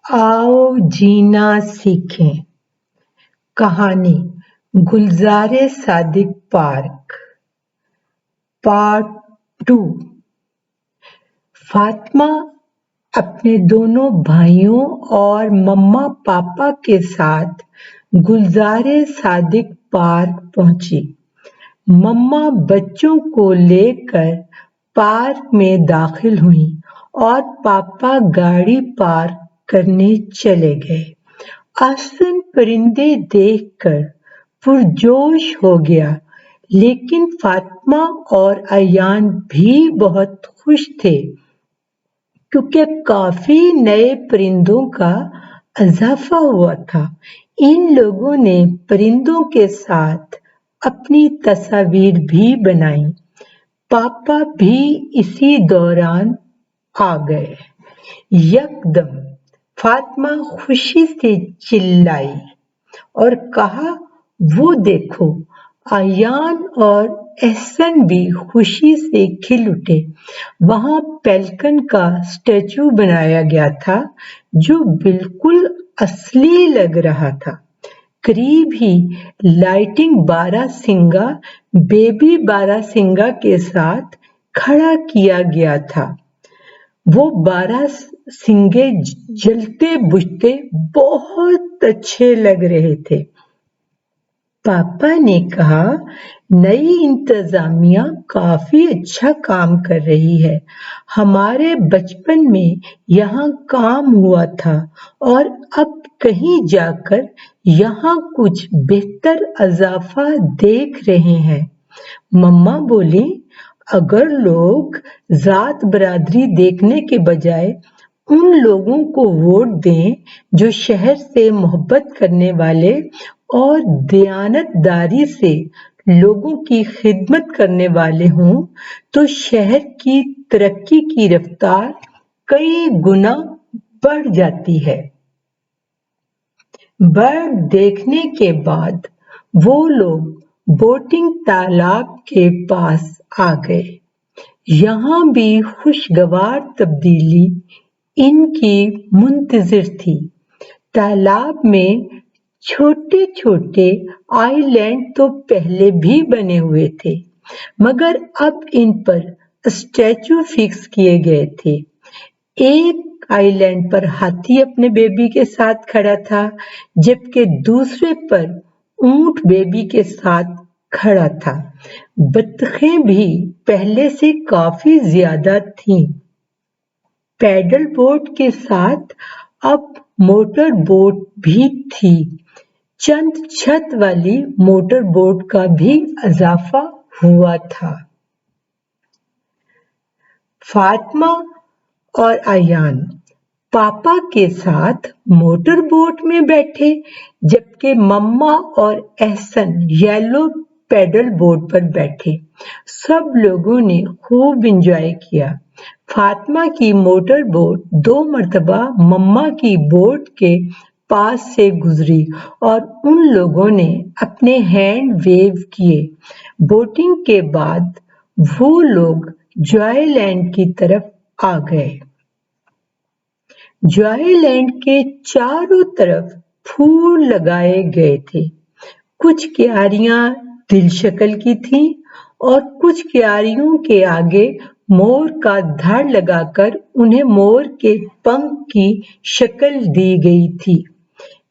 आओ जीना सीखें। कहानी गुलज़ारे सादिक पार्क पार्ट 2। फातिमा अपने दोनों भाइयों और मम्मा पापा के साथ गुलज़ारे सादिक पार्क पहुंची। मम्मा बच्चों को लेकर पार्क में दाखिल हुई और पापा गाड़ी पार्क करने चले गए। अहसन परिंदे देखकर पुरजोश हो गया, लेकिन फातिमा और अयान भी बहुत खुश थे क्योंकि काफी नए परिंदों का इजाफा हुआ था। इन लोगों ने परिंदों के साथ अपनी तस्वीर भी बनाई। पापा भी इसी दौरान आ गए। यकदम फातिमा खुशी से चिल्लाई और कहा, वो देखो! अयान और एहसन भी खुशी से खिल उठे। वहां पेलिकन का स्टैचू बनाया गया था जो बिल्कुल असली लग रहा था। करीब ही लाइटिंग बारहसिंगा बेबी बारहसिंगा के साथ खड़ा किया गया था। वो बारहसिंगे जलते बुझते बहुत अच्छे लग रहे थे। पापा ने कहा, नई इंतजामिया काफी अच्छा काम कर रही है। हमारे बचपन में यहाँ काम हुआ था और अब कहीं जाकर यहाँ कुछ बेहतर इजाफा देख रहे हैं। मम्मा बोली, अगर लोग जात बरादरी देखने के बजाय उन लोगों को वोट दें जो शहर से मोहब्बत करने वाले और दयानतदारी से लोगों की खिदमत करने वाले हों, तो शहर की तरक्की की रफ्तार कई गुना बढ़ जाती है। बर्ड देखने के बाद वो लोग बोटिंग तालाब के पास आ गए। यहाँ भी खुशगवार तब्दीली इनकी मुंतजिर थी। तालाब में छोटे छोटे आइलैंड तो पहले भी बने हुए थे, मगर अब इन पर स्टैचू फिक्स किए गए थे। एक आइलैंड पर हाथी अपने बेबी के साथ खड़ा था, जबकि दूसरे पर ऊंट बेबी के साथ खड़ा था। बत्तखें भी पहले से काफी ज्यादा थीं। पैडल बोट के साथ अब मोटर बोट भी थी। चंद छत वाली मोटर बोट का भी इजाफा हुआ था। फातिमा और अयान पापा के साथ मोटर बोट में बैठे, जबकि मम्मा और एहसन येलो पैडल बोट पर बैठे। सब लोगों ने खूब एंजॉय किया। फातिमा की मोटर बोट 2 मरतबा मम्मा की बोट के पास से गुजरी और उन लोगों ने अपने हैंड वेव किए। बोटिंग के बाद वो लोग जॉयलैंड की तरफ आ गए। जॉयलैंड के चारों तरफ फूल लगाए गए थे। कुछ क्यारियां दिल शक्ल की थीं और कुछ क्यारियों के आगे मोर का धड़ लगाकर उन्हें मोर के पंख की शक्ल दी गई थी।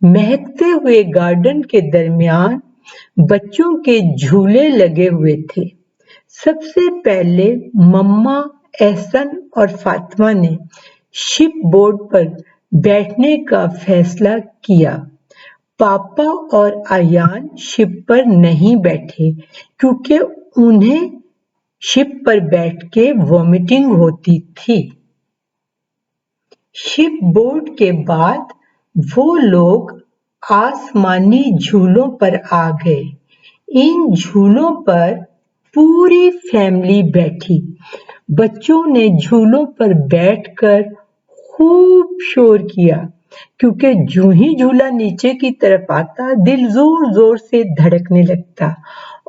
महकते हुए गार्डन के दरमियान बच्चों के झूले लगे हुए थे। सबसे पहले मम्मा, एहसन और फातिमा ने शिप बोट पर बैठने का फैसला किया। पापा और अयान शिप पर नहीं बैठे क्योंकि उन्हें शिप पर बैठ के वॉमिटिंग होती थी। शिप बोट के बाद वो लोग आसमानी झूलों पर आ गए। इन झूलों पर पूरी फैमिली बैठी। बच्चों ने झूलों पर बैठकर खूब शोर किया, क्योंकि जूं ही झूला नीचे की तरफ आता, दिल जोर जोर से धड़कने लगता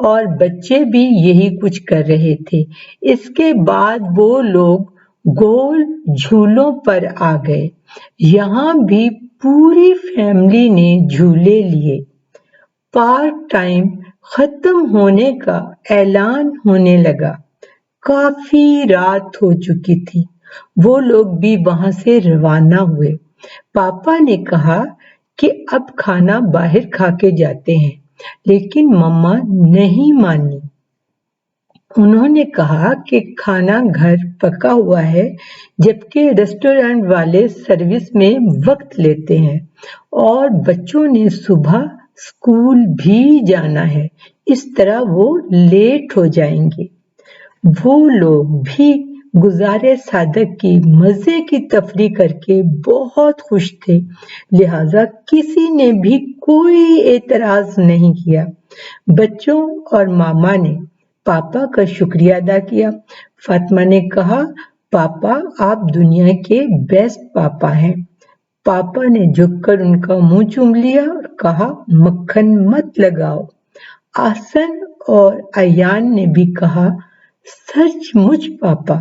और बच्चे भी यही कुछ कर रहे थे। इसके बाद वो लोग गोल झूलों पर आ गए। यहाँ भी पूरी फैमिली ने झूले लिए। पार्क टाइम खत्म होने का ऐलान होने लगा। काफी रात हो चुकी थी। वो लोग भी वहां से रवाना हुए। पापा ने कहा कि अब खाना बाहर खा के जाते हैं, लेकिन मम्मा नहीं मानी। उन्होंने कहा कि खाना घर पका हुआ है, जबकि रेस्टोरेंट वाले सर्विस में वक्त लेते हैं और बच्चों ने सुबह स्कूल भी जाना है, इस तरह वो लेट हो जाएंगे। वो लोग भी गुज़ारे सादक की मज़े की तफरीह करके बहुत खुश थे, लिहाजा किसी ने भी कोई एतराज़ नहीं किया। बच्चों और मामा ने पापा का शुक्रिया अदा किया। फातिमा ने कहा, पापा आप दुनिया के बेस्ट पापा हैं। पापा ने झुककर उनका मुंह चूम लिया और कहा, मक्खन मत लगाओ। आसन और अयान ने भी कहा, सचमुच पापा।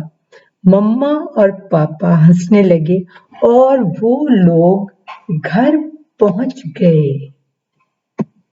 मम्मा और पापा हंसने लगे और वो लोग घर पहुंच गए।